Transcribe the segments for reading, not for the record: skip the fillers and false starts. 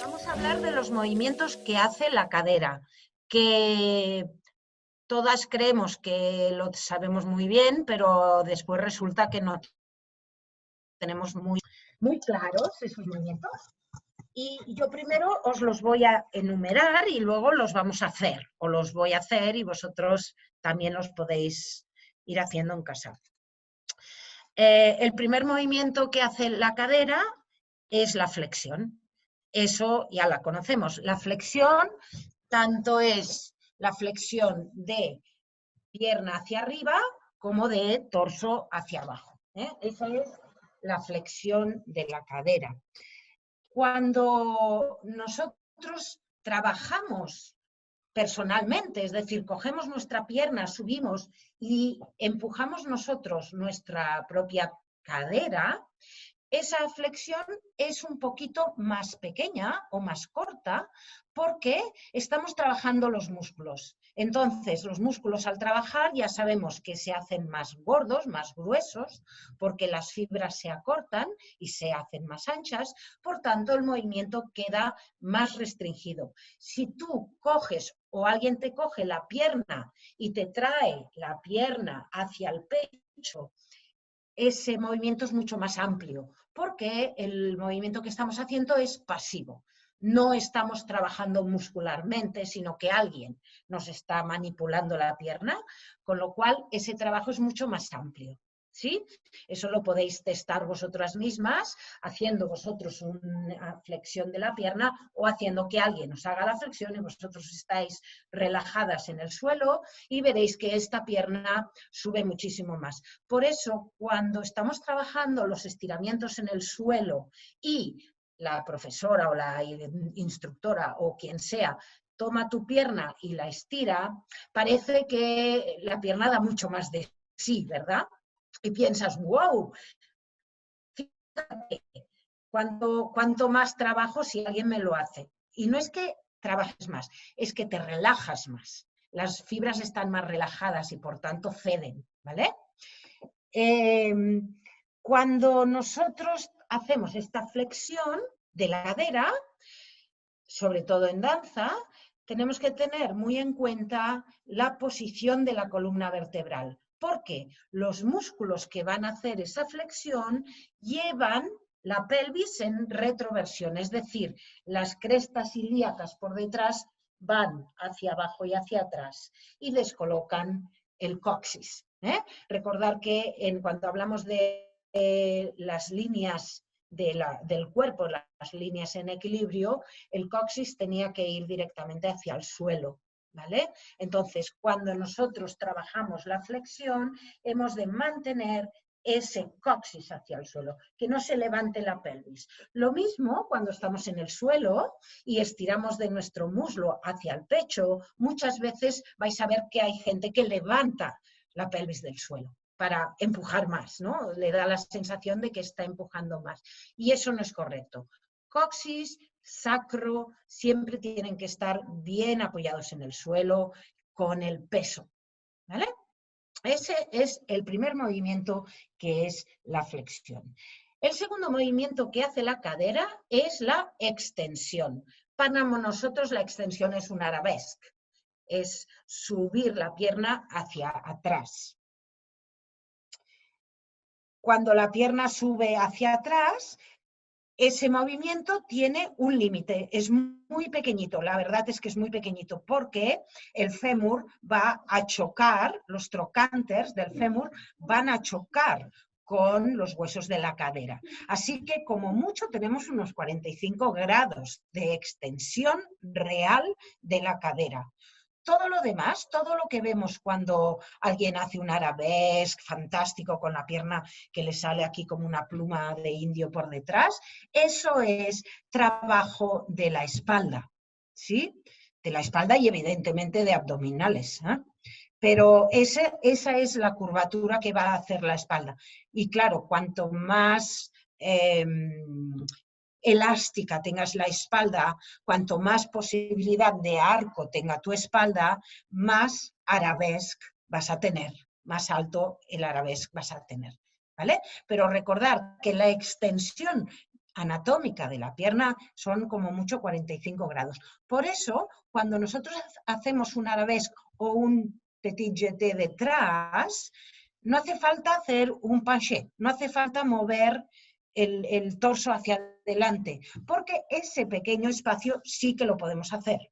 Vamos a hablar de los movimientos que hace la cadera, que todas creemos que lo sabemos muy bien, pero después resulta que no tenemos muy claros esos movimientos. Y yo primero os los voy a enumerar y luego los vamos a hacer, o los voy a hacer y vosotros también los podéis ir haciendo en casa. El primer movimiento que hace la cadera es la flexión. Eso ya la conocemos. La flexión tanto es la flexión de pierna hacia arriba como de torso hacia abajo. Esa es la flexión de la cadera. Cuando nosotros trabajamos personalmente, es decir, cogemos nuestra pierna, subimos y empujamos nosotros nuestra propia cadera, esa flexión es un poquito más pequeña o más corta porque estamos trabajando los músculos. Entonces, los músculos al trabajar ya sabemos que se hacen más gordos, más gruesos, porque las fibras se acortan y se hacen más anchas, por tanto, el movimiento queda más restringido. Si tú coges o alguien te coge la pierna y te trae la pierna hacia el pecho, ese movimiento es mucho más amplio, porque el movimiento que estamos haciendo es pasivo. No estamos trabajando muscularmente, sino que alguien nos está manipulando la pierna, con lo cual ese trabajo es mucho más amplio. ¿Sí? Eso lo podéis testar vosotras mismas, haciendo vosotros una flexión de la pierna o haciendo que alguien os haga la flexión y vosotros estáis relajadas en el suelo y veréis que esta pierna sube muchísimo más. Por eso, cuando estamos trabajando los estiramientos en el suelo y la profesora o la instructora o quien sea toma tu pierna y la estira, parece que la pierna da mucho más de sí, ¿verdad? Y piensas, wow, fíjate, cuánto más trabajo si alguien me lo hace. Y no es que trabajes más, es que te relajas más. Las fibras están más relajadas y por tanto ceden, ¿vale? Cuando nosotros hacemos esta flexión de la cadera, sobre todo en danza, tenemos que tener muy en cuenta la posición de la columna vertebral, porque los músculos que van a hacer esa flexión llevan la pelvis en retroversión, es decir, las crestas ilíacas por detrás van hacia abajo y hacia atrás y descolocan el coxis. Recordar que en cuanto hablamos de las líneas del cuerpo, las líneas en equilibrio, el coxis tenía que ir directamente hacia el suelo, ¿vale? Entonces, cuando nosotros trabajamos la flexión, hemos de mantener ese coxis hacia el suelo, que no se levante la pelvis. Lo mismo cuando estamos en el suelo y estiramos de nuestro muslo hacia el pecho, muchas veces vais a ver que hay gente que levanta la pelvis del suelo para empujar más, ¿no? Le da la sensación de que está empujando más. Y eso no es correcto. Coxis, sacro, siempre tienen que estar bien apoyados en el suelo con el peso, ¿vale? Ese es el primer movimiento, que es la flexión. El segundo movimiento que hace la cadera es la extensión. Para nosotros la extensión es un arabesque, es subir la pierna hacia atrás. Cuando la pierna sube hacia atrás, ese movimiento tiene un límite, es muy pequeñito, la verdad es que es muy pequeñito, porque el fémur va a chocar, los trocánteres del fémur van a chocar con los huesos de la cadera. Así que como mucho tenemos unos 45 grados de extensión real de la cadera. Todo lo demás, todo lo que vemos cuando alguien hace un arabesque fantástico con la pierna que le sale aquí como una pluma de indio por detrás, eso es trabajo de la espalda, ¿sí? De la espalda y evidentemente de abdominales, ¿eh? Pero esa es la curvatura que va a hacer la espalda. Y claro, cuanto más elástica tengas la espalda, cuanto más posibilidad de arco tenga tu espalda, más arabesque vas a tener, más alto el arabesque vas a tener. ¿vale? Pero recordar que la extensión anatómica de la pierna son como mucho 45 grados. Por eso, cuando nosotros hacemos un arabesque o un petit jeté detrás, no hace falta hacer un penché, no hace falta mover el torso hacia adelante, porque ese pequeño espacio sí que lo podemos hacer.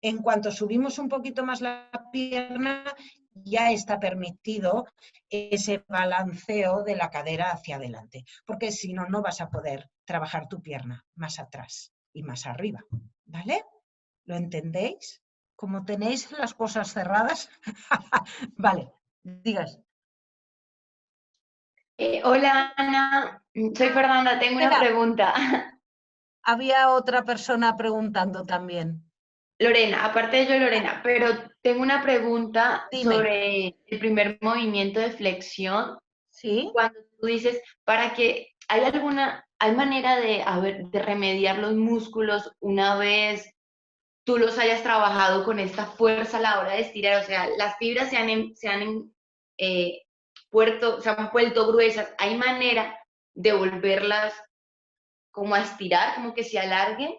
En cuanto subimos un poquito más la pierna, ya está permitido ese balanceo de la cadera hacia adelante, porque si no, no vas a poder trabajar tu pierna más atrás y más arriba, ¿vale? ¿Lo entendéis? Como tenéis las cosas cerradas, vale, digas. Hola Ana, soy Fernanda, tengo una pregunta. Había otra persona preguntando también. Lorena, aparte de yo, Lorena, pero tengo una pregunta Dime. sobre el primer movimiento de flexión. ¿Sí? Cuando tú dices, ¿hay manera de remediar los músculos una vez tú los hayas trabajado con esta fuerza a la hora de estirar? O sea, las fibras se han vuelto gruesas. ¿Hay manera de volverlas como a estirar, como que se alarguen?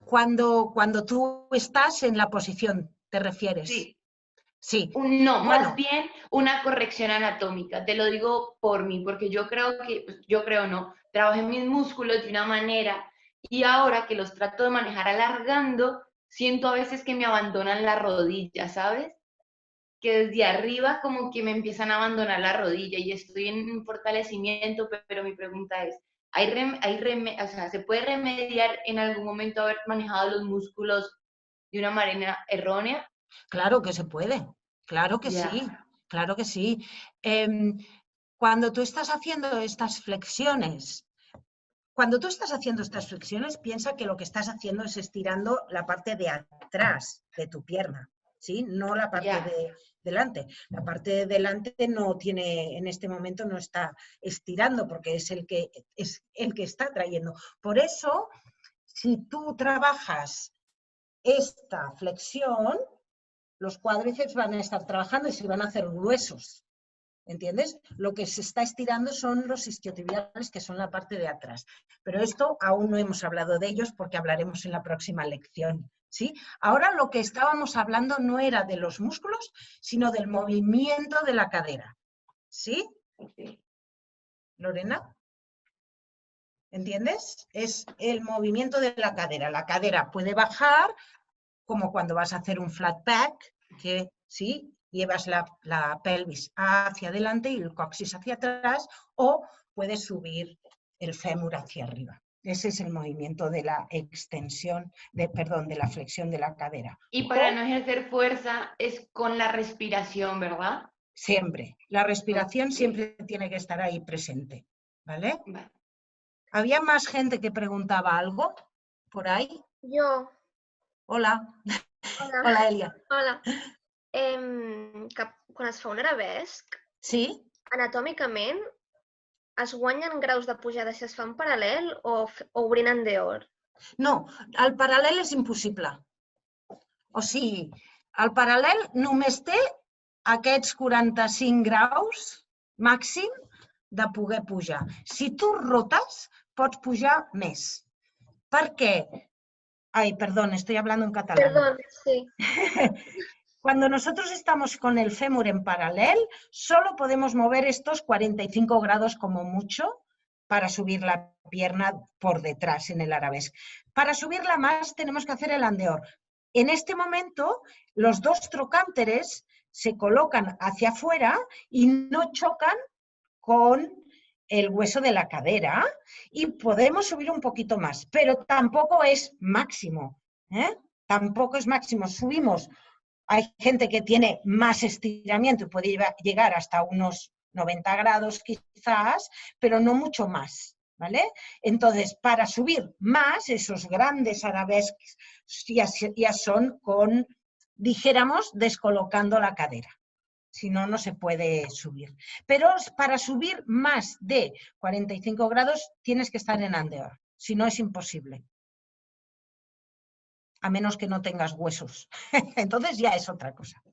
Cuando tú estás en la posición, ¿te refieres? Sí. Sí. No, Bueno, más bien una corrección anatómica. Te lo digo por mí, porque yo creo no, trabajé mis músculos de una manera y ahora que los trato de manejar alargando, siento a veces que me abandonan la rodilla, ¿sabes? Que desde arriba como que me empiezan a abandonar la rodilla y estoy en un fortalecimiento, pero mi pregunta es, o sea, ¿se puede remediar en algún momento haber manejado los músculos de una manera errónea? claro que se puede, claro que Ya. sí, claro que sí. Cuando tú estás haciendo estas flexiones, piensa que lo que estás haciendo es estirando la parte de atrás de tu pierna, ¿sí? No la parte Ya. de delante. La parte de delante no tiene, en este momento no está estirando porque es el que está trayendo. Por eso, si tú trabajas esta flexión, los cuádriceps van a estar trabajando y se van a hacer gruesos. ¿Entiendes? Lo que se está estirando son los isquiotibiales, que son la parte de atrás. Pero esto aún no hemos hablado de ellos porque hablaremos en la próxima lección. ¿Sí? Ahora lo que estábamos hablando no era de los músculos, sino del movimiento de la cadera. ¿Sí? Okay. Lorena, ¿entiendes? Es el movimiento de la cadera. La cadera puede bajar, como cuando vas a hacer un flat back, que sí, llevas la pelvis hacia adelante y el coxis hacia atrás, o puedes subir el fémur hacia arriba. Ese es el movimiento de la extensión, de la flexión de la cadera. Y para no ejercer fuerza es con la respiración, ¿verdad? Siempre. La respiración Okay. siempre tiene que estar ahí presente. ¿Vale? Vale. ¿Había más gente que preguntaba algo por ahí? Jo. Hola. Hola. Hola, Elia. Hola. Quan es fa un arabesc, Sí. anatòmicament es guanyen graus de pujada si es fa en paral·lel o obrint en dehors? No, el paral·lel és impossible. O sigui, el paral·lel només té aquests 45 graus màxim de poder pujar. Si tu rotes, pots pujar més. Per què? Ay, perdón, estoy hablando en catalán. Perdón, sí. Cuando nosotros estamos con el fémur en paralel, solo podemos mover estos 45 grados como mucho para subir la pierna por detrás en el arabesque. Para subirla más tenemos que hacer el andeor. En este momento, los dos trocánteres se colocan hacia afuera y no chocan con el hueso de la cadera y podemos subir un poquito más, pero tampoco es máximo, ¿eh? Tampoco es máximo. Subimos. Hay gente que tiene más estiramiento y puede llegar hasta unos 90 grados quizás, pero no mucho más, ¿vale? Entonces, para subir más, esos grandes arabesques ya son con, dijéramos, descolocando la cadera. Si no, no se puede subir. Pero para subir más de 45 grados tienes que estar en andeor, si no es imposible. A menos que no tengas huesos. Entonces ya es otra cosa.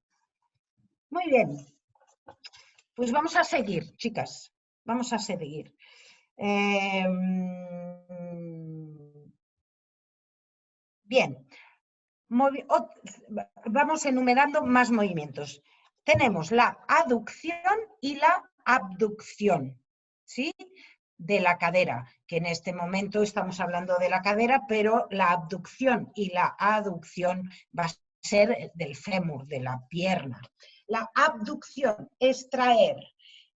Muy bien. Pues vamos a seguir, chicas. Vamos a seguir. Bien, vamos enumerando más movimientos. Tenemos la aducción y la abducción, ¿sí? De la cadera, que en este momento estamos hablando de la cadera, pero la abducción y la aducción va a ser del fémur, de la pierna. La abducción es traer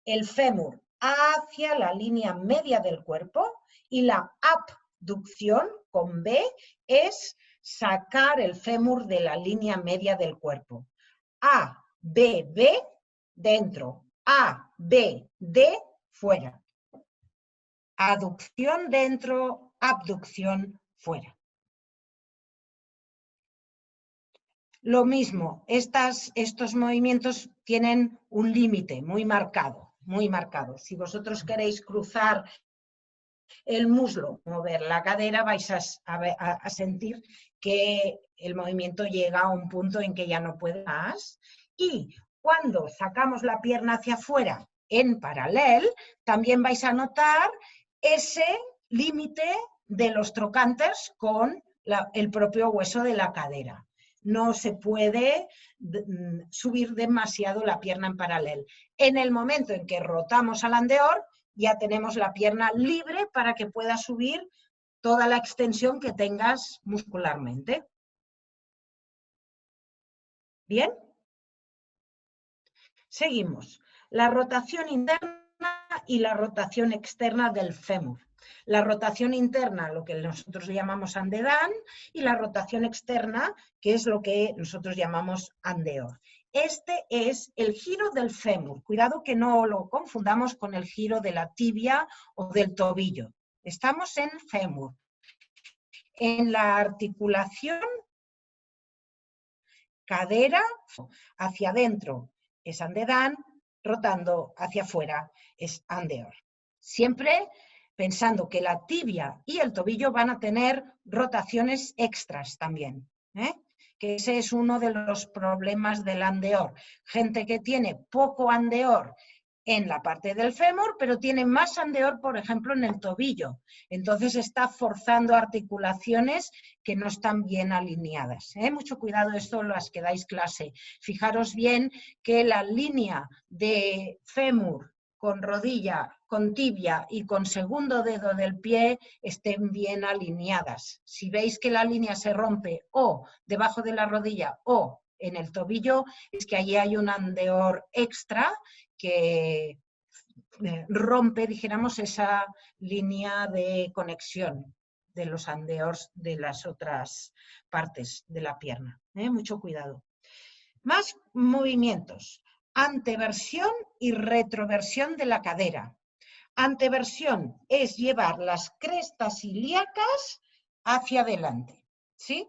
el fémur hacia la línea media del cuerpo y la abducción, con B, es sacar el fémur de la línea media del cuerpo. A, B, B, dentro. A, B, D, fuera. Aducción dentro, abducción fuera. Lo mismo, estos movimientos tienen un límite muy marcado, muy marcado. Si vosotros queréis cruzar el muslo, mover la cadera, vais a sentir que el movimiento llega a un punto en que ya no puede más. Y cuando sacamos la pierna hacia afuera en paralelo, también vais a notar ese límite de los trocánter con el propio hueso de la cadera. No se puede subir demasiado la pierna en paralelo. En el momento en que rotamos al andeor, ya tenemos la pierna libre para que pueda subir toda la extensión que tengas muscularmente. ¿Bien? Seguimos. La rotación interna y la rotación externa del fémur. La rotación interna, lo que nosotros llamamos andedán, y la rotación externa, que es lo que nosotros llamamos andeor. Este es el giro del fémur. Cuidado que no lo confundamos con el giro de la tibia o del tobillo. Estamos en fémur. En la articulación cadera hacia adentro es andedán, rotando hacia afuera es andeor. Siempre pensando que la tibia y el tobillo van a tener rotaciones extras también, que ese es uno de los problemas del andeor. Gente que tiene poco andeor en la parte del fémur, pero tiene más andeor, por ejemplo, en el tobillo. Entonces está forzando articulaciones que no están bien alineadas. Mucho cuidado, esto las que dais clase. Fijaros bien que la línea de fémur con rodilla, con tibia y con segundo dedo del pie estén bien alineadas. Si veis que la línea se rompe o debajo de la rodilla o en el tobillo, es que allí hay un andeor extra que rompe, dijéramos, esa línea de conexión de los andeors de las otras partes de la pierna. Mucho cuidado. Más movimientos. Anteversión y retroversión de la cadera. Anteversión es llevar las crestas ilíacas hacia adelante, ¿sí?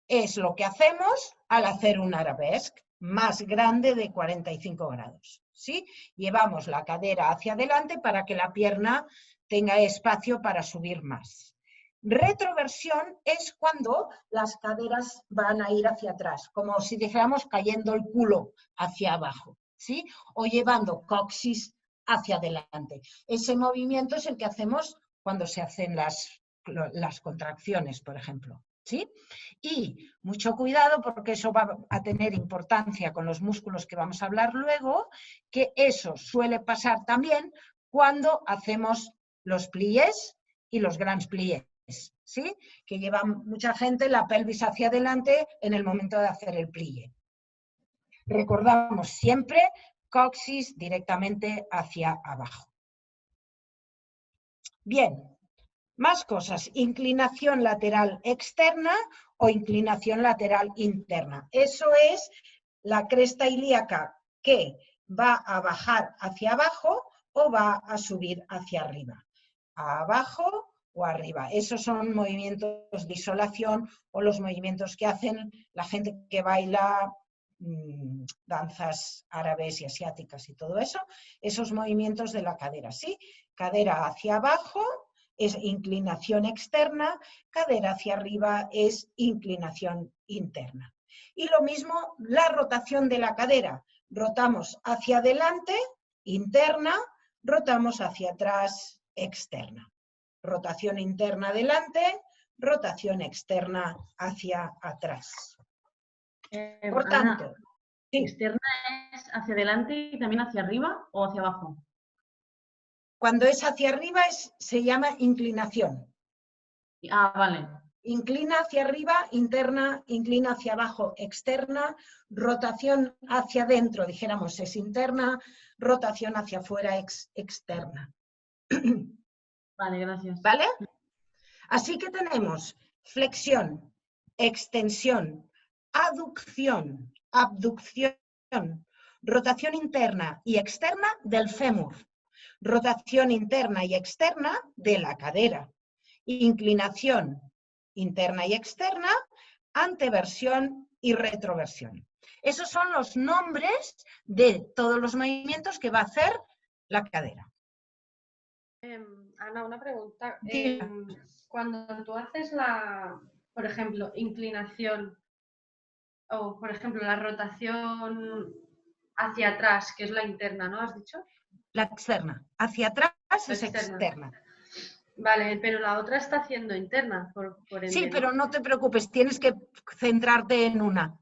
Es lo que hacemos al hacer un arabesque más grande de 45 grados, ¿sí? Llevamos la cadera hacia adelante para que la pierna tenga espacio para subir más. Retroversión es cuando las caderas van a ir hacia atrás, como si dijéramos cayendo el culo hacia abajo, ¿sí? O llevando coxis hacia adelante. Ese movimiento es el que hacemos cuando se hacen las contracciones, por ejemplo, ¿sí? Y mucho cuidado porque eso va a tener importancia con los músculos que vamos a hablar luego, que eso suele pasar también cuando hacemos los pliés y los grands pliés, ¿sí? Que lleva mucha gente la pelvis hacia adelante en el momento de hacer el plié. Recordamos siempre coxis directamente hacia abajo. Bien, más cosas. Inclinación lateral externa o inclinación lateral interna. Eso es la cresta ilíaca que va a bajar hacia abajo o va a subir hacia arriba. Abajo o arriba. Esos son movimientos de isolación o los movimientos que hacen la gente que baila danzas árabes y asiáticas y todo eso, esos movimientos de la cadera, ¿sí? Cadera hacia abajo es inclinación externa, cadera hacia arriba es inclinación interna. Y lo mismo la rotación de la cadera, rotamos hacia adelante, interna, rotamos hacia atrás, externa. Rotación interna adelante, rotación externa hacia atrás. Por tanto, Ana, sí. ¿externa es hacia adelante y también hacia arriba o hacia abajo? Cuando es hacia arriba se llama inclinación. Ah, vale. Inclina hacia arriba, interna, inclina hacia abajo, externa, rotación hacia adentro, dijéramos, es interna, rotación hacia afuera, externa. Vale, gracias. ¿Vale? Así que tenemos flexión, extensión, aducción, abducción, rotación interna y externa del fémur, rotación interna y externa de la cadera, inclinación interna y externa, anteversión y retroversión. Esos son los nombres de todos los movimientos que va a hacer la cadera. Ana, una pregunta. Sí. Cuando tú haces por ejemplo, inclinación o, por ejemplo, la rotación hacia atrás, que es la interna, ¿no? ¿Has dicho? La externa. Hacia atrás es externa. Vale, pero la otra está haciendo interna, por ende, Sí, ¿no? pero no te preocupes, tienes que centrarte en una.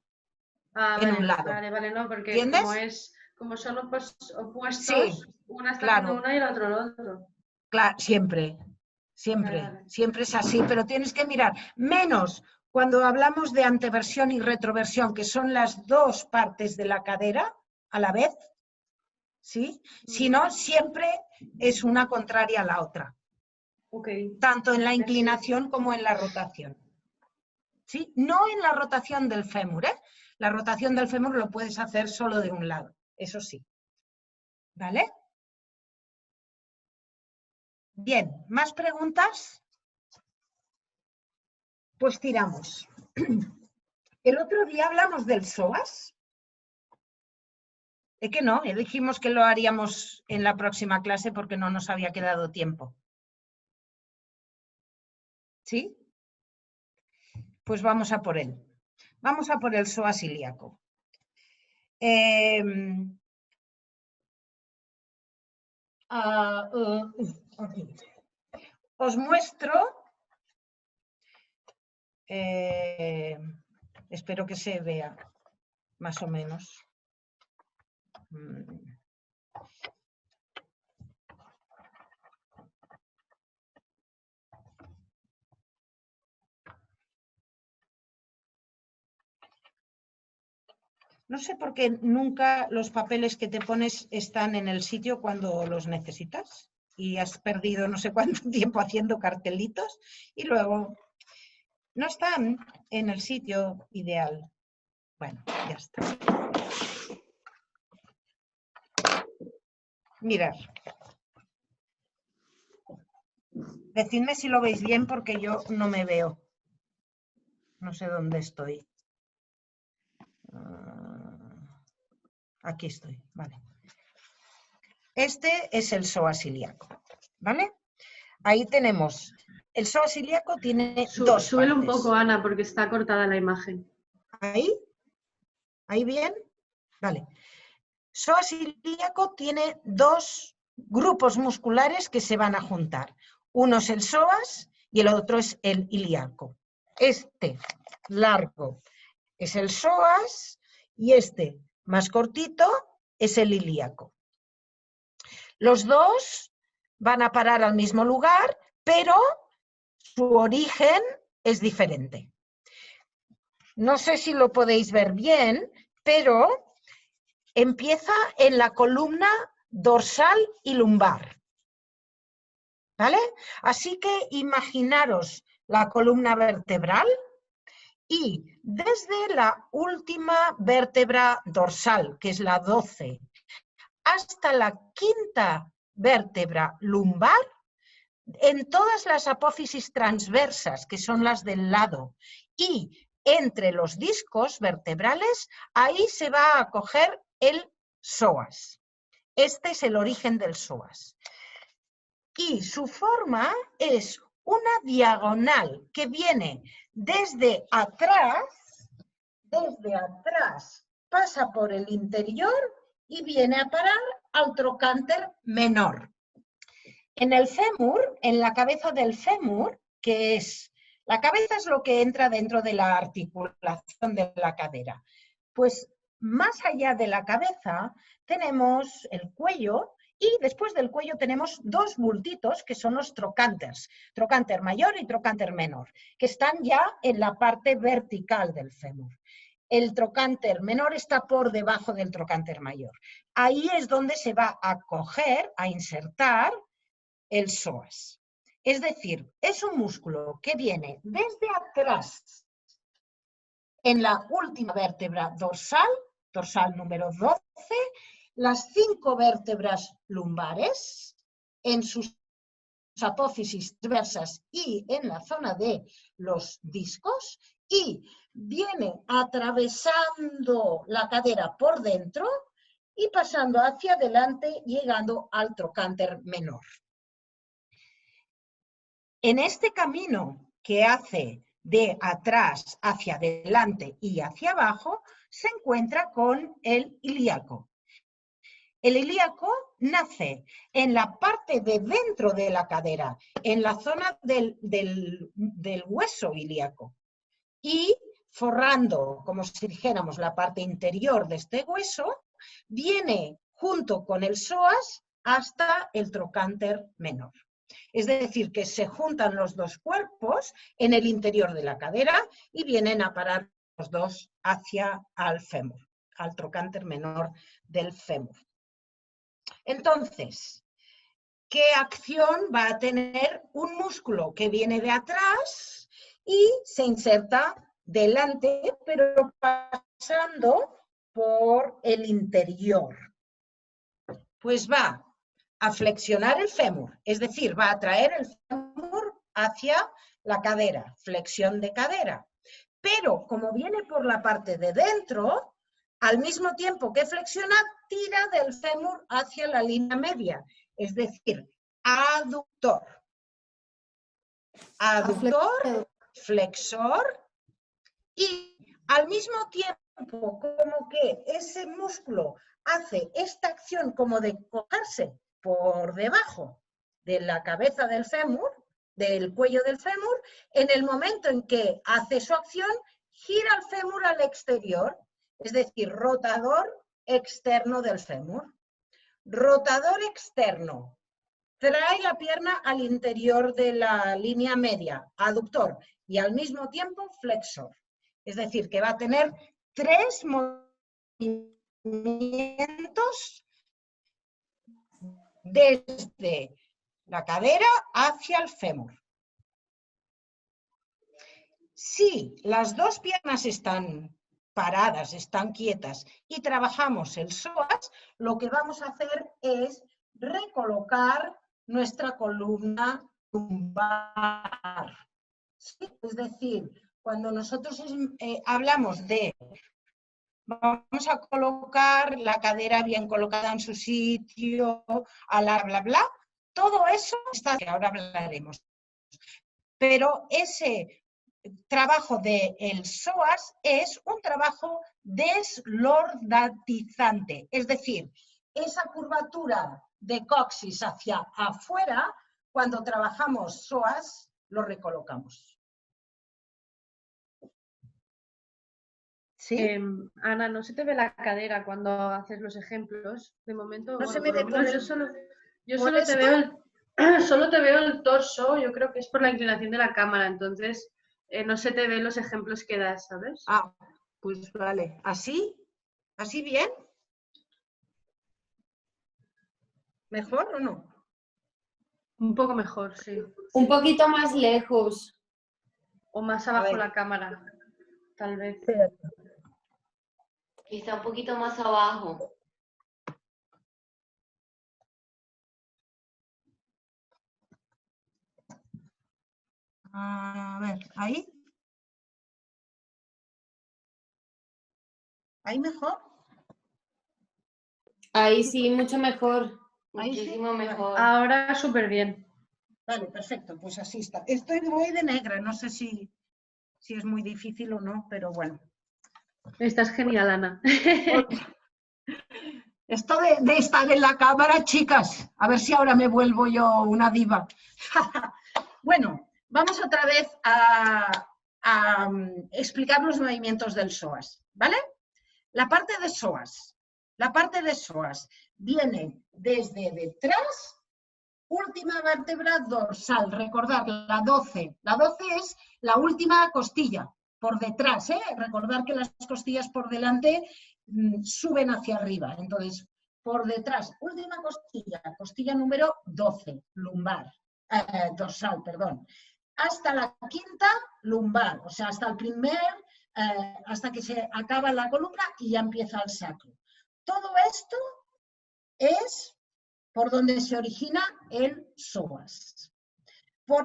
En un lado. Vale, no, porque ¿Entiendes? como son opuestos, Sí, una está claro. haciendo una y el otro lo otro. Claro, siempre, Vale. siempre es así, pero tienes que mirar, menos cuando hablamos de anteversión y retroversión, que son las dos partes de la cadera a la vez, ¿sí? Si no, siempre es una contraria a la otra. Okay. Tanto en la inclinación como en la rotación. ¿Sí? No en la rotación del fémur, ¿eh? La rotación del fémur lo puedes hacer solo de un lado, eso sí. ¿Vale? Bien, ¿más preguntas? Pues tiramos. El otro día hablamos del psoas. Es que no, dijimos que lo haríamos en la próxima clase porque no nos había quedado tiempo. ¿Sí? Pues vamos a por él. Vamos a por el psoas ilíaco. Aquí. Os muestro, espero que se vea más o menos. No sé por qué nunca los papeles que te pones están en el sitio cuando los necesitas y has perdido no sé cuánto tiempo haciendo cartelitos y luego no están en el sitio ideal. Bueno, ya está. Mirad. Decidme si lo veis bien porque yo no me veo. No sé dónde estoy. Aquí estoy, vale. Este es el psoas ilíaco, ¿vale? Ahí tenemos, el psoas ilíaco tiene dos Súbelo partes. un poco, Ana, porque está cortada la imagen. ¿Ahí? ¿Ahí bien? Vale. Psoas ilíaco tiene dos grupos musculares que se van a juntar. Uno es el psoas y el otro es el ilíaco. Este largo es el psoas y este más cortito es el ilíaco. Los dos van a parar al mismo lugar, pero su origen es diferente. No sé si lo podéis ver bien, pero empieza en la columna dorsal y lumbar. ¿Vale? Así que imaginaros la columna vertebral y desde la última vértebra dorsal, que es la 12, hasta la quinta vértebra lumbar, en todas las apófisis transversas, que son las del lado, y entre los discos vertebrales, ahí se va a coger el psoas. Este es el origen del psoas. Y su forma es una diagonal que viene desde atrás, pasa por el interior y viene a parar al trocánter menor. En el fémur, en la cabeza del fémur, que es, la cabeza es lo que entra dentro de la articulación de la cadera. Pues más allá de la cabeza tenemos el cuello y después del cuello tenemos dos bultitos que son los trocánters, trocánter mayor y trocánter menor, que están ya en la parte vertical del fémur. El trocánter menor está por debajo del trocánter mayor. Ahí es donde se va a coger, a insertar el psoas. Es decir, es un músculo que viene desde atrás en la última vértebra dorsal, dorsal número 12, las 5 vértebras lumbares en sus apófisis transversas y en la zona de los discos y viene atravesando la cadera por dentro y pasando hacia adelante llegando al trocánter menor. En este camino que hace de atrás hacia adelante y hacia abajo, se encuentra con el ilíaco. El ilíaco nace en la parte de dentro de la cadera, en la zona del hueso ilíaco, y forrando, como si dijéramos, la parte interior de este hueso, viene junto con el psoas hasta el trocánter menor. Es decir, que se juntan los dos cuerpos en el interior de la cadera y vienen a parar los dos hacia al fémur, al trocánter menor del fémur. Entonces, ¿qué acción va a tener un músculo que viene de atrás y se inserta delante, pero pasando por el interior? Pues va a flexionar el fémur, es decir, va a traer el fémur hacia la cadera, flexión de cadera. Pero como viene por la parte de dentro, al mismo tiempo que flexiona, tira del fémur hacia la línea media, es decir, aductor. Aductor, flexor, y al mismo tiempo como que ese músculo hace esta acción como de cogerse por debajo de la cabeza del fémur, del cuello del fémur, en el momento en que hace su acción, gira el fémur al exterior, es decir, rotador externo del fémur. Rotador externo, trae la pierna al interior de la línea media, aductor, y al mismo tiempo flexor. Es decir, que va a tener 3 movimientos desde la cadera hacia el fémur. Si las dos piernas están paradas, están quietas y trabajamos el psoas, lo que vamos a hacer es recolocar nuestra columna lumbar. ¿Sí? Es decir, cuando nosotros hablamos de vamos a colocar la cadera bien colocada en su sitio, bla, bla, bla, todo eso está, que ahora hablaremos. Pero ese trabajo del psoas es un trabajo deslordatizante, es decir, esa curvatura de coxis hacia afuera, cuando trabajamos psoas, lo recolocamos. ¿Sí? Ana, no se te ve la cadera cuando haces los ejemplos. De momento, no se bueno, me ve por yo solo te veo solo te veo el torso. Yo creo que es por la inclinación de la cámara, entonces no se te ven los ejemplos que das, ¿sabes? Ah, pues vale. ¿Así? ¿Así bien? ¿Mejor o no? Un poco mejor, sí. Un poquito más lejos. O más abajo la cámara, tal vez. Quizá un poquito más abajo. A ver, ¿ahí? ¿Ahí mejor? Ahí sí, mucho mejor. Ahí sí. Muchísimo mejor. Ahora súper bien. Vale, perfecto, pues así está. Estoy muy de negra, no sé si es muy difícil o no, pero bueno. Estás genial, Ana. Esto de estar en la cámara, chicas, a ver si ahora me vuelvo yo una diva. Bueno, vamos otra vez a explicar los movimientos del psoas, ¿vale? La parte de psoas viene desde detrás, última vértebra dorsal, recordad, la 12. La 12 es la última costilla, por detrás, ¿eh? Recordad que las costillas por delante suben hacia arriba, entonces, por detrás, última costilla, costilla número 12, lumbar, dorsal, perdón, hasta la quinta lumbar, o sea, hasta el primer, hasta que se acaba la columna y ya empieza el sacro. Todo esto es por donde se origina el psoas.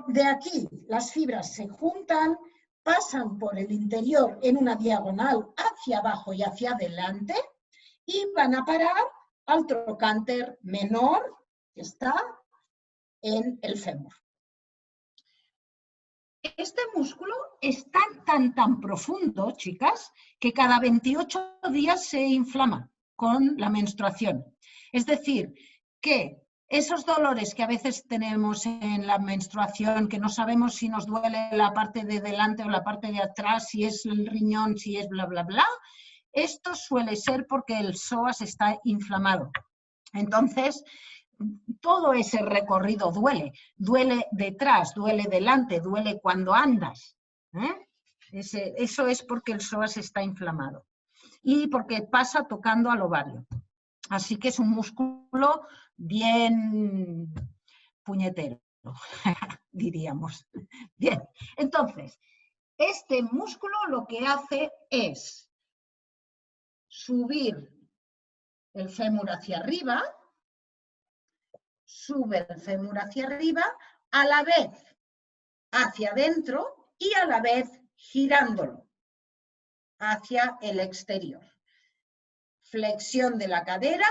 De aquí las fibras se juntan, pasan por el interior en una diagonal hacia abajo y hacia adelante y van a parar al trocánter menor que está en el fémur. Este músculo es tan profundo, chicas, que cada 28 días se inflama con la menstruación. Es decir, que esos dolores que a veces tenemos en la menstruación, que no sabemos si nos duele la parte de delante o la parte de atrás, si es el riñón, si es bla, bla, bla, esto suele ser porque el psoas está inflamado. Entonces, todo ese recorrido duele. Duele detrás, duele delante, duele cuando andas. Eso es porque el psoas está inflamado y porque pasa tocando al ovario. Así que es un músculo bien puñetero, diríamos. Bien, entonces, este músculo lo que hace es subir el fémur hacia arriba, sube el fémur hacia arriba, a la vez hacia adentro y a la vez girándolo hacia el exterior. Flexión de la cadera,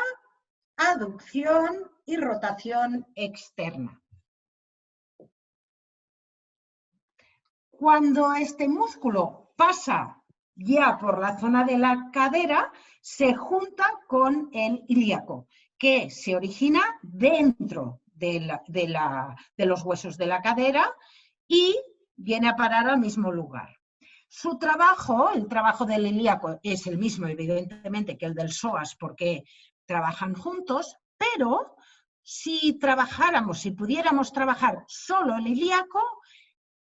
aducción y rotación externa. Cuando este músculo pasa ya por la zona de la cadera, se junta con el ilíaco, que se origina dentro de los huesos de la cadera y viene a parar al mismo lugar. Su trabajo, el trabajo del ilíaco, es el mismo, evidentemente, que el del psoas, porque trabajan juntos, pero si pudiéramos trabajar solo el ilíaco,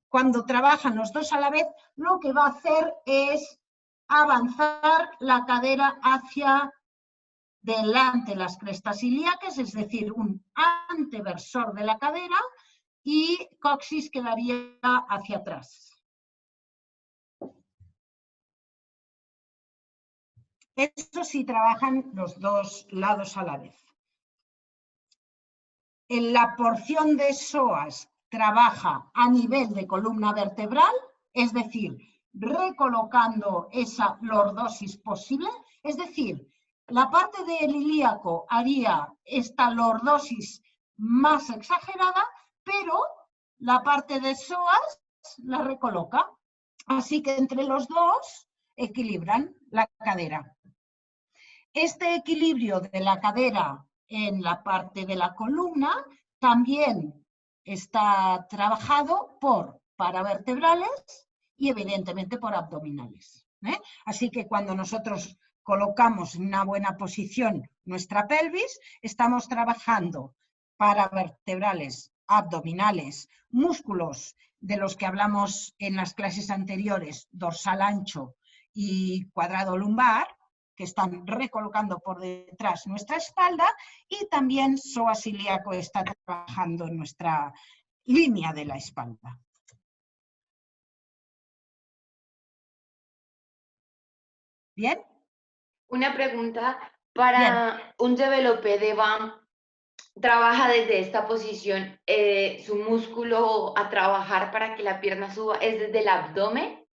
cuando trabajan los dos a la vez, lo que va a hacer es avanzar la cadera hacia delante las crestas ilíacas, es decir, un anteversor de la cadera, y coxis quedaría hacia atrás. Eso sí trabajan los dos lados a la vez. En la porción de psoas trabaja a nivel de columna vertebral, es decir, recolocando esa lordosis posible, es decir, la parte del ilíaco haría esta lordosis más exagerada, pero la parte de psoas la recoloca. Así que entre los dos equilibran la cadera. Este equilibrio de la cadera en la parte de la columna también está trabajado por paravertebrales y evidentemente por abdominales. Así que cuando nosotros colocamos en una buena posición nuestra pelvis, estamos trabajando paravertebrales, abdominales, músculos de los que hablamos en las clases anteriores, dorsal ancho y cuadrado lumbar, que están recolocando por detrás nuestra espalda, y también psoas ilíaco está trabajando en nuestra línea de la espalda. ¿Bien? Una pregunta para un developer de BAM. ¿Trabaja desde esta posición su músculo a trabajar para que la pierna suba? ¿Es desde el abdomen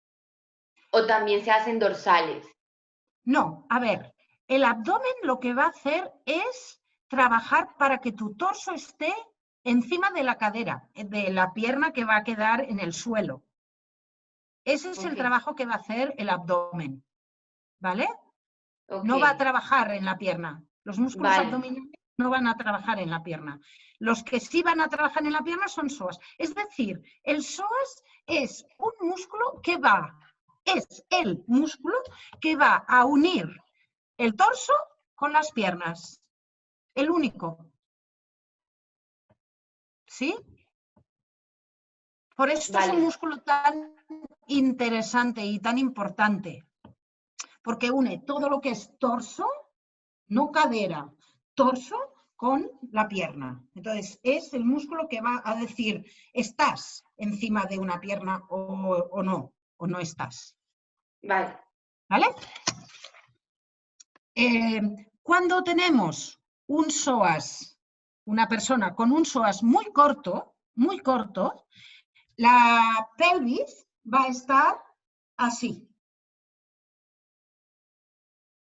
o también se hacen dorsales? No, a ver, el abdomen lo que va a hacer es trabajar para que tu torso esté encima de la cadera, de la pierna que va a quedar en el suelo. Ese es el trabajo que va a hacer el abdomen, ¿vale? No va a trabajar en la pierna, Los músculos Vale. abdominales no van a trabajar en la pierna. Los que sí van a trabajar en la pierna son psoas. Es decir, el psoas es un músculo que es el músculo que va a unir el torso con las piernas. El único. ¿Sí? Por eso es un músculo tan interesante y tan importante. Porque une todo lo que es torso, no cadera, torso con la pierna. Entonces, es el músculo que va a decir, ¿estás encima de una pierna o no estás? Vale. ¿Vale? Cuando tenemos un psoas, una persona con un psoas muy corto, la pelvis va a estar así.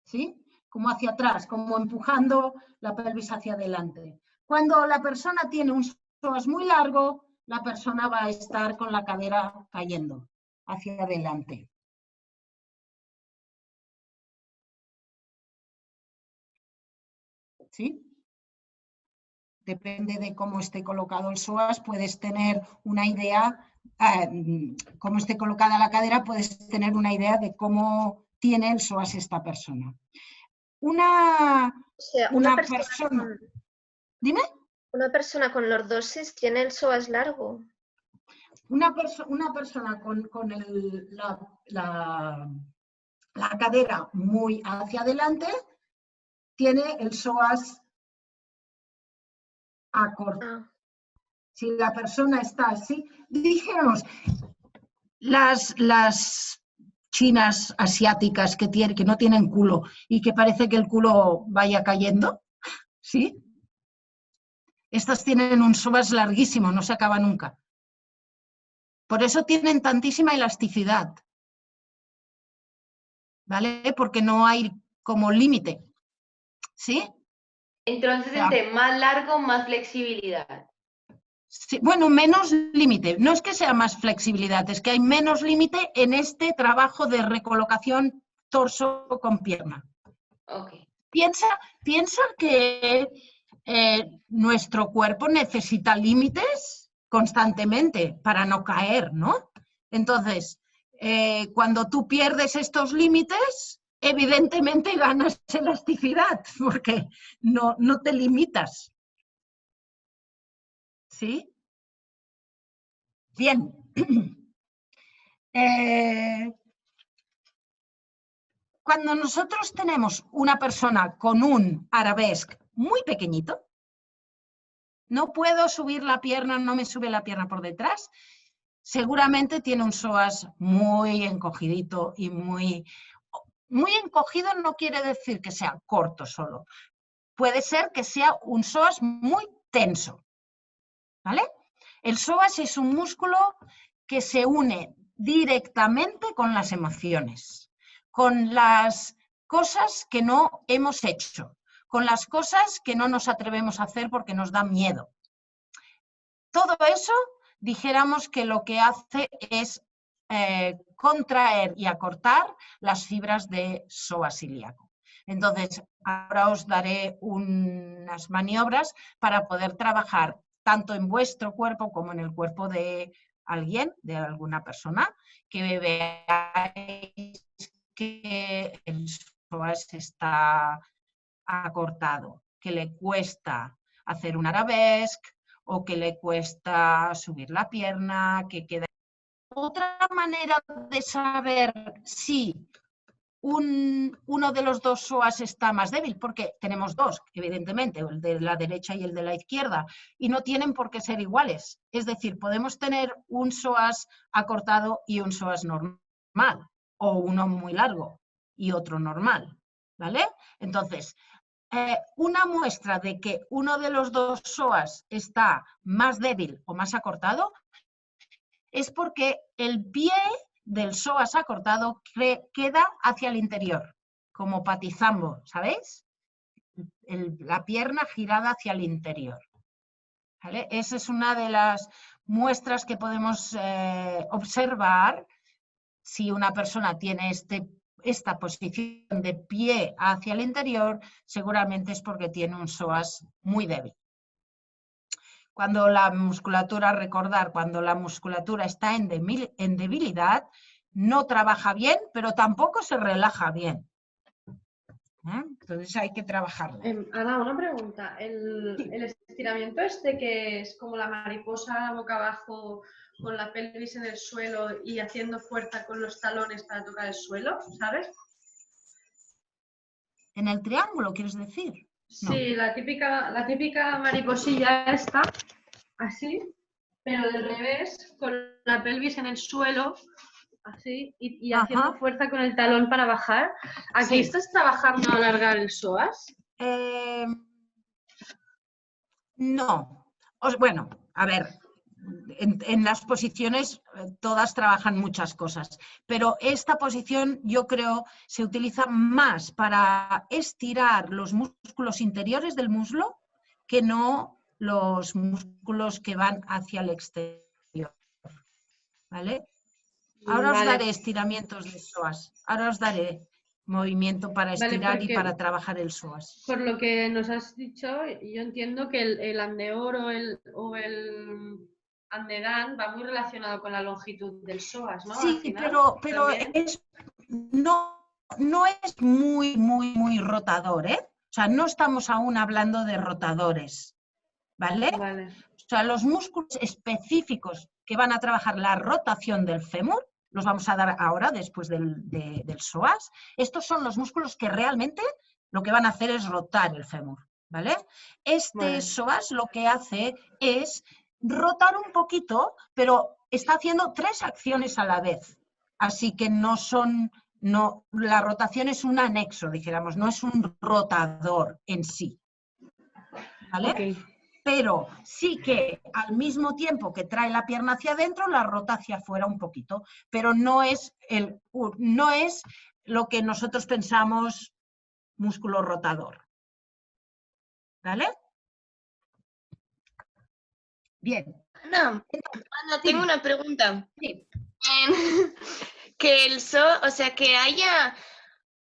¿Sí? Como hacia atrás, como empujando la pelvis hacia adelante. Cuando la persona tiene un psoas muy largo, la persona va a estar con la cadera cayendo hacia adelante. ¿Sí? Depende de cómo esté colocado el psoas, puedes tener una idea, cómo esté colocada la cadera, puedes tener una idea de cómo tiene el psoas esta persona. Una persona... Dime. Una persona con lordosis tiene el psoas largo. Una persona con la cadera muy hacia adelante tiene el psoas acortado. Si la persona está así, dijéramos, las chinas asiáticas que no tienen culo y que parece que el culo vaya cayendo, ¿sí? Estas tienen un psoas larguísimo, no se acaba nunca. Por eso tienen tantísima elasticidad, ¿vale? Porque no hay como límite, ¿sí? Entonces, entre más largo, más flexibilidad. Sí, bueno, menos límite. No es que sea más flexibilidad, es que hay menos límite en este trabajo de recolocación torso con pierna. Okay. Piensa que nuestro cuerpo necesita límites constantemente para no caer, ¿no? Entonces, cuando tú pierdes estos límites, evidentemente ganas elasticidad, porque no te limitas. ¿Sí? Bien. Cuando nosotros tenemos una persona con un arabesque muy pequeñito, no puedo subir la pierna, no me sube la pierna por detrás, seguramente tiene un psoas muy encogidito y muy encogido no quiere decir que sea corto solo. Puede ser que sea un psoas muy tenso. ¿Vale? El psoas es un músculo que se une directamente con las emociones, con las cosas que no hemos hecho, con las cosas que no nos atrevemos a hacer porque nos da miedo. Todo eso, dijéramos que lo que hace es contraer y acortar las fibras de psoas ilíaco. Entonces, ahora os daré unas maniobras para poder trabajar tanto en vuestro cuerpo como en el cuerpo de alguien, de alguna persona, que veáis que el psoas está acortado, que le cuesta hacer un arabesque o que le cuesta subir la pierna, que queda... Otra manera de saber si uno de los dos psoas está más débil, porque tenemos dos, evidentemente, el de la derecha y el de la izquierda, y no tienen por qué ser iguales. Es decir, podemos tener un psoas acortado y un psoas normal, o uno muy largo y otro normal, ¿vale? Entonces, una muestra de que uno de los dos psoas está más débil o más acortado es porque el pie del psoas acortado queda hacia el interior, como patizambo, ¿sabéis? La pierna girada hacia el interior. ¿Vale? Esa es una de las muestras que podemos observar si una persona tiene esta posición de pie hacia el interior, seguramente es porque tiene un psoas muy débil. Cuando la musculatura, recordar, cuando la musculatura está en debilidad, no trabaja bien, pero tampoco se relaja bien. Entonces hay que trabajarlo. Ana, una pregunta. El estiramiento que es como la mariposa boca abajo con la pelvis en el suelo y haciendo fuerza con los talones para tocar el suelo, ¿sabes? ¿En el triángulo quieres decir? No. Sí, la típica mariposilla esta, así, pero del revés, con la pelvis en el suelo, así, y haciendo fuerza con el talón para bajar. ¿Aquí Sí. estás trabajando a alargar el psoas? No. Bueno, a ver, en las posiciones todas trabajan muchas cosas, pero esta posición yo creo se utiliza más para estirar los músculos interiores del muslo que no los músculos que van hacia el exterior. ¿Vale? Ahora os daré estiramientos de psoas. Ahora os daré movimiento para estirar y para trabajar el psoas. Por lo que nos has dicho, yo entiendo que el andeor o el andedán va muy relacionado con la longitud del psoas, ¿no? Sí, final, pero no es muy rotador, ¿eh? O sea, no estamos aún hablando de rotadores, ¿vale? Vale. O sea, los músculos específicos que van a trabajar la rotación del fémur, los vamos a dar ahora después del psoas. Estos son los músculos que realmente lo que van a hacer es rotar el fémur, ¿vale? Este psoas lo que hace es rotar un poquito, pero está haciendo 3 acciones a la vez. Así que la rotación es un anexo, dijéramos, no es un rotador en sí. ¿Vale? Okay. Pero sí que al mismo tiempo que trae la pierna hacia adentro, la rota hacia afuera un poquito, pero no es lo que nosotros pensamos músculo rotador. ¿Vale? Bien. Ana, tengo una pregunta. Sí. Que el psoas, o sea, que haya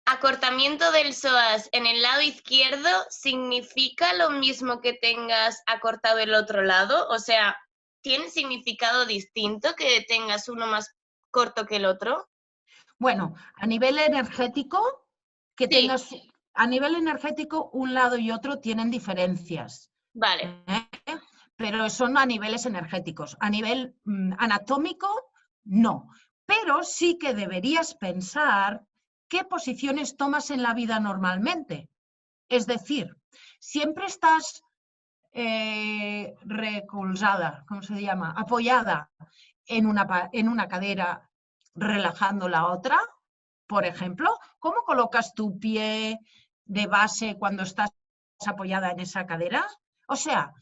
acortamiento del psoas en el lado izquierdo, ¿significa lo mismo que tengas acortado el otro lado? O sea, ¿tiene significado distinto que tengas uno más corto que el otro? Bueno, a nivel energético, a nivel energético, un lado y otro tienen diferencias. Vale. Pero son a niveles energéticos. A nivel anatómico, no. Pero sí que deberías pensar qué posiciones tomas en la vida normalmente. Es decir, siempre estás recolzada, ¿cómo se llama? Apoyada en una cadera, relajando la otra, por ejemplo. ¿Cómo colocas tu pie de base cuando estás apoyada en esa cadera? O sea,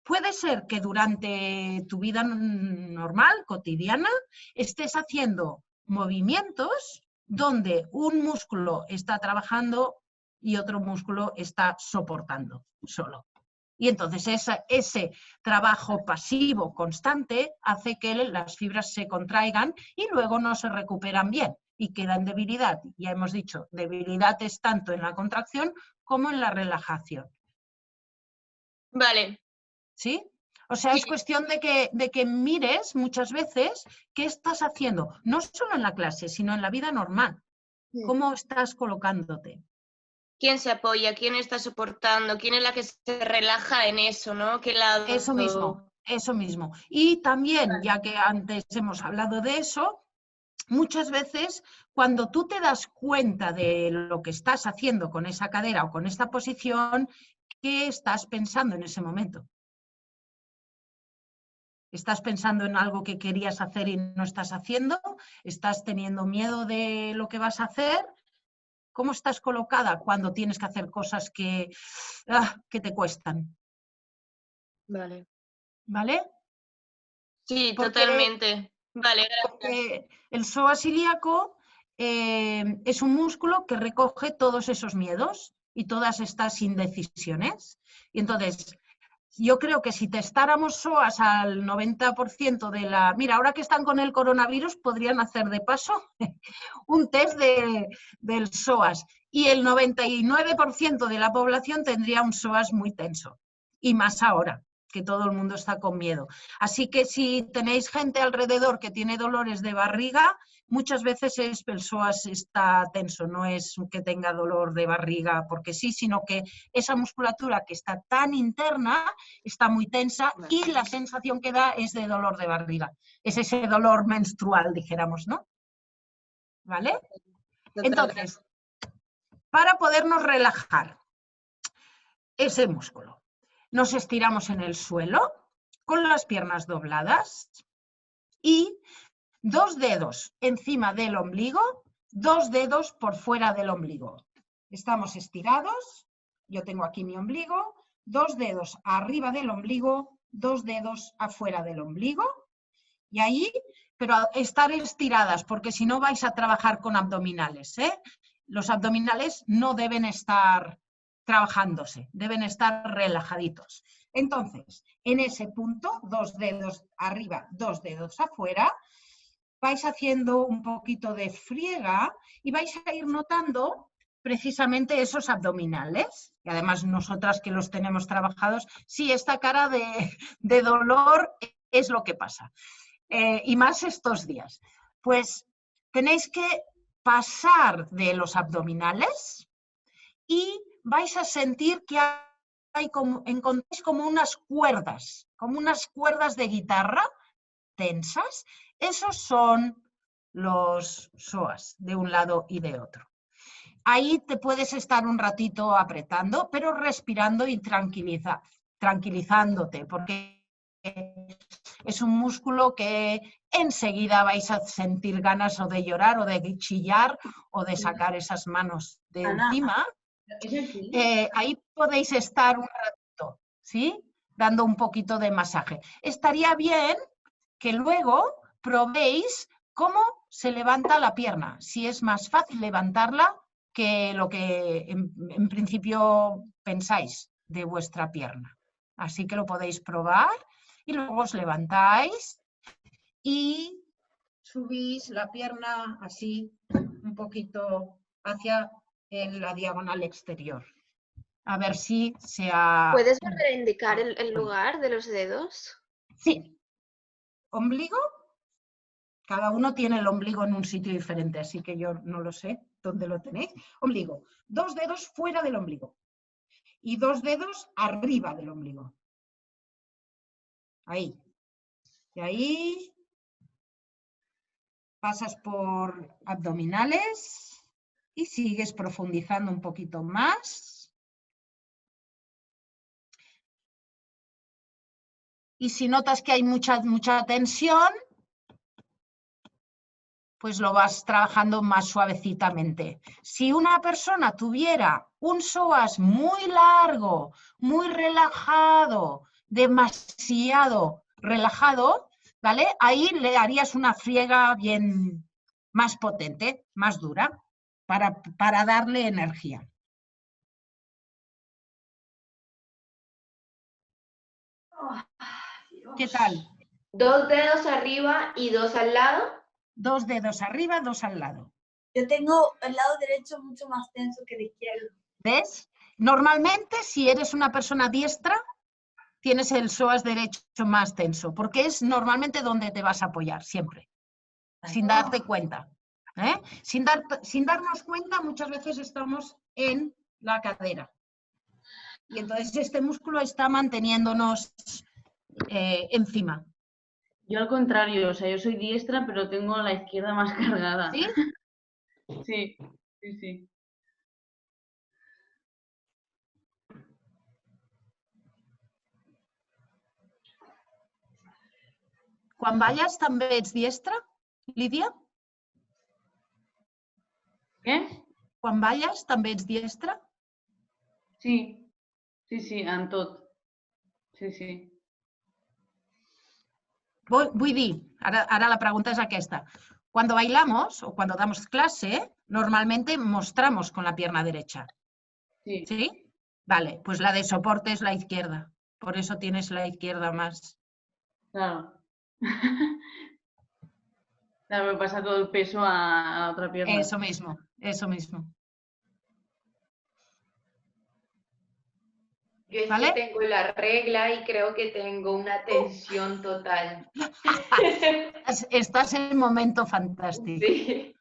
puede ser que durante tu vida normal, cotidiana, estés haciendo movimientos donde un músculo está trabajando y otro músculo está soportando solo. Y entonces ese trabajo pasivo constante hace que las fibras se contraigan y luego no se recuperan bien y queda en debilidad. Ya hemos dicho, debilidad es tanto en la contracción como en la relajación. Vale. ¿Sí? O sea, es cuestión de que mires muchas veces qué estás haciendo, no solo en la clase, sino en la vida normal. ¿Cómo estás colocándote? ¿Quién se apoya? ¿Quién está soportando? ¿Quién es la que se relaja en eso, no? ¿Qué lado? Eso mismo. Y también, ya que antes hemos hablado de eso, muchas veces cuando tú te das cuenta de lo que estás haciendo con esa cadera o con esta posición, ¿qué estás pensando en ese momento? ¿Estás pensando en algo que querías hacer y no estás haciendo? ¿Estás teniendo miedo de lo que vas a hacer? ¿Cómo estás colocada cuando tienes que hacer cosas que te cuestan? Vale. ¿Vale? Sí, totalmente. Vale, gracias. Porque el psoas ilíaco es un músculo que recoge todos esos miedos y todas estas indecisiones. Y entonces, yo creo que si testáramos psoas al 90% de la... Mira, ahora que están con el coronavirus, podrían hacer de paso un test del psoas y el 99% de la población tendría un psoas muy tenso. Y más ahora, que todo el mundo está con miedo. Así que si tenéis gente alrededor que tiene dolores de barriga, muchas veces el psoas está tenso, no es que tenga dolor de barriga porque sí, sino que esa musculatura que está tan interna está muy tensa y la sensación que da es de dolor de barriga. Es ese dolor menstrual, dijéramos, ¿no? ¿Vale? Entonces, para podernos relajar ese músculo, nos estiramos en el suelo con las piernas dobladas y 2 dedos encima del ombligo, 2 dedos por fuera del ombligo. Estamos estirados, yo tengo aquí mi ombligo, 2 dedos arriba del ombligo, 2 dedos afuera del ombligo y ahí, pero estar estiradas porque si no vais a trabajar con abdominales, ¿eh? Los abdominales no deben estar trabajándose, deben estar relajaditos. Entonces, en ese punto, 2 dedos arriba, 2 dedos afuera, vais haciendo un poquito de friega y vais a ir notando precisamente esos abdominales. Y además nosotras que los tenemos trabajados, sí, esta cara de dolor es lo que pasa. Y más estos días. Pues tenéis que pasar de los abdominales y vais a sentir que encontráis como unas cuerdas de guitarra tensas. Esos son los psoas de un lado y de otro. Ahí te puedes estar un ratito apretando, pero respirando y tranquilizándote, porque es un músculo que enseguida vais a sentir ganas o de llorar o de chillar o de sacar esas manos de encima. Ahí podéis estar un ratito, ¿sí? Dando un poquito de masaje. Estaría bien que luego probéis cómo se levanta la pierna, si es más fácil levantarla que lo que en principio pensáis de vuestra pierna. Así que lo podéis probar y luego os levantáis y subís la pierna así un poquito hacia la diagonal exterior. A ver si se ha... ¿Puedes volver a indicar el lugar de los dedos? Sí. Ombligo. Cada uno tiene el ombligo en un sitio diferente, así que yo no lo sé dónde lo tenéis. Ombligo. 2 dedos fuera del ombligo. Y 2 dedos arriba del ombligo. Ahí. Y ahí pasas por abdominales y sigues profundizando un poquito más. Y si notas que hay mucha tensión, pues lo vas trabajando más suavecitamente. Si una persona tuviera un psoas muy largo, muy relajado, demasiado relajado, ¿vale? Ahí le harías una friega bien más potente, más dura, para darle energía. ¿Qué tal? 2 dedos arriba y 2 al lado. 2 dedos arriba, 2 al lado. Yo tengo el lado derecho mucho más tenso que el izquierdo. ¿Ves? Normalmente, si eres una persona diestra, tienes el psoas derecho más tenso, porque es normalmente donde te vas a apoyar, siempre, sin darte cuenta. Sin darnos cuenta, muchas veces estamos en la cadera. Y entonces este músculo está manteniéndonos encima. Yo al contrario, o sea, yo soy diestra, pero tengo la izquierda más cargada. ¿Sí? Sí, sí, sí. Quan balles també ets diestra, Lídia? Què? Quan balles també ets diestra? Sí, sí, sí, en tot. Sí, sí. Vull dir, ara la pregunta es aquesta. Cuando bailamos o cuando damos clase, normalmente mostramos con la pierna derecha. Sí. ¿Sí? Vale, pues la de soporte es la izquierda. Por eso tienes la izquierda más. Claro. Claro, me pasa todo el peso a la otra pierna. Eso mismo, eso mismo. Yo es ¿Vale? que tengo la regla y creo que tengo una tensión total. Estás en un momento fantástico. Sí.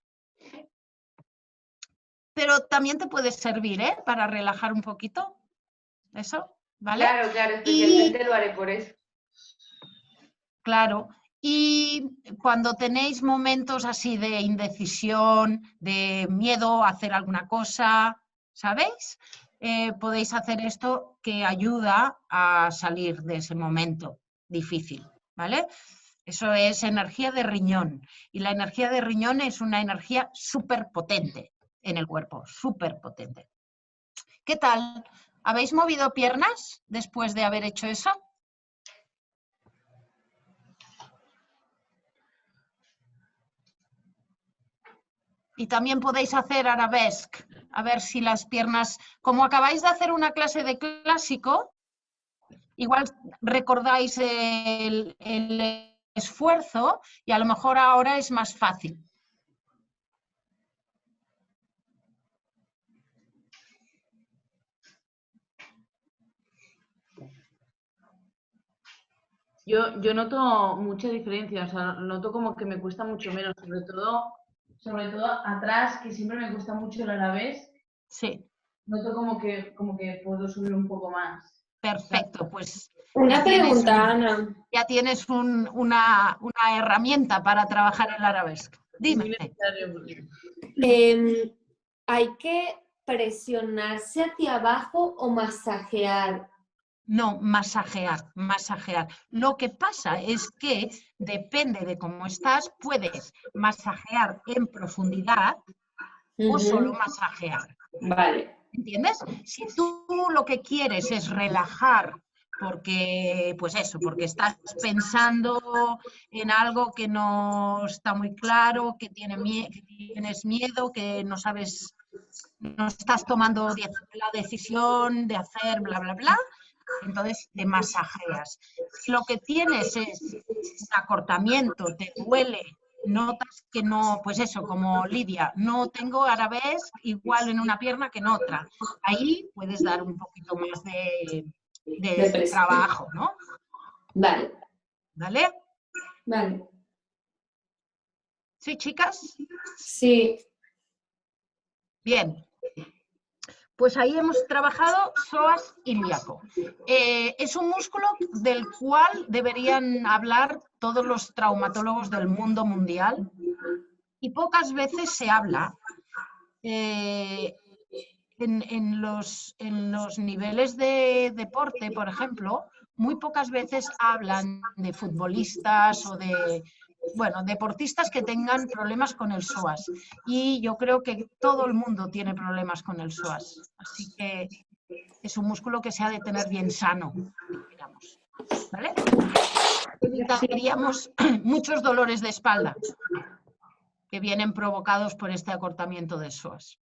Pero también te puede servir, ¿eh? Para relajar un poquito. Eso, ¿vale? Claro, claro, especialmente lo haré por eso. Claro. Y cuando tenéis momentos así de indecisión, de miedo a hacer alguna cosa, ¿sabéis? Podéis hacer esto que ayuda a salir de ese momento difícil, ¿vale? Eso es energía de riñón. Y la energía de riñón es una energía súper potente en el cuerpo, súper potente. ¿Qué tal? ¿Habéis movido piernas después de haber hecho eso? Y también podéis hacer arabesque, a ver si las piernas, como acabáis de hacer una clase de clásico, igual recordáis el esfuerzo y a lo mejor ahora es más fácil. Yo noto mucha diferencia, o sea, noto como que me cuesta mucho menos, sobre todo atrás, que siempre me cuesta mucho el arabés. Sí. Noto como que puedo subir un poco más. Perfecto, pues Una pregunta, Ana. ya tienes una herramienta para trabajar el arabesque. Es muy Dime. necesario porque- ¿Hay que presionarse hacia abajo o masajear? No, masajear, masajear. Lo que pasa es que depende de cómo estás, puedes masajear en profundidad o solo masajear. Vale. ¿Entiendes? Si tú lo que quieres es relajar porque, pues eso, porque estás pensando en algo que no está muy claro, que tienes miedo, que no sabes, no estás tomando la decisión de hacer bla, bla, bla, entonces te masajeas. Si lo que tienes es un acortamiento, te duele, notas que no, pues eso, como Lidia, no tengo arabés igual en una pierna que en otra. Ahí puedes dar un poquito más de presión. trabajo, ¿no? Vale. ¿Vale? Vale. ¿Sí, chicas? Sí. Bien. Pues ahí hemos trabajado psoas ilíaco. Es un músculo del cual deberían hablar todos los traumatólogos del mundo mundial y pocas veces se habla. En los niveles de deporte, por ejemplo, muy pocas veces hablan de futbolistas o de, bueno, deportistas que tengan problemas con el psoas. Y yo creo que todo el mundo tiene problemas con el psoas. Así que es un músculo que se ha de tener bien sano, digamos. ¿Vale? Evitaríamos muchos dolores de espalda que vienen provocados por este acortamiento de psoas.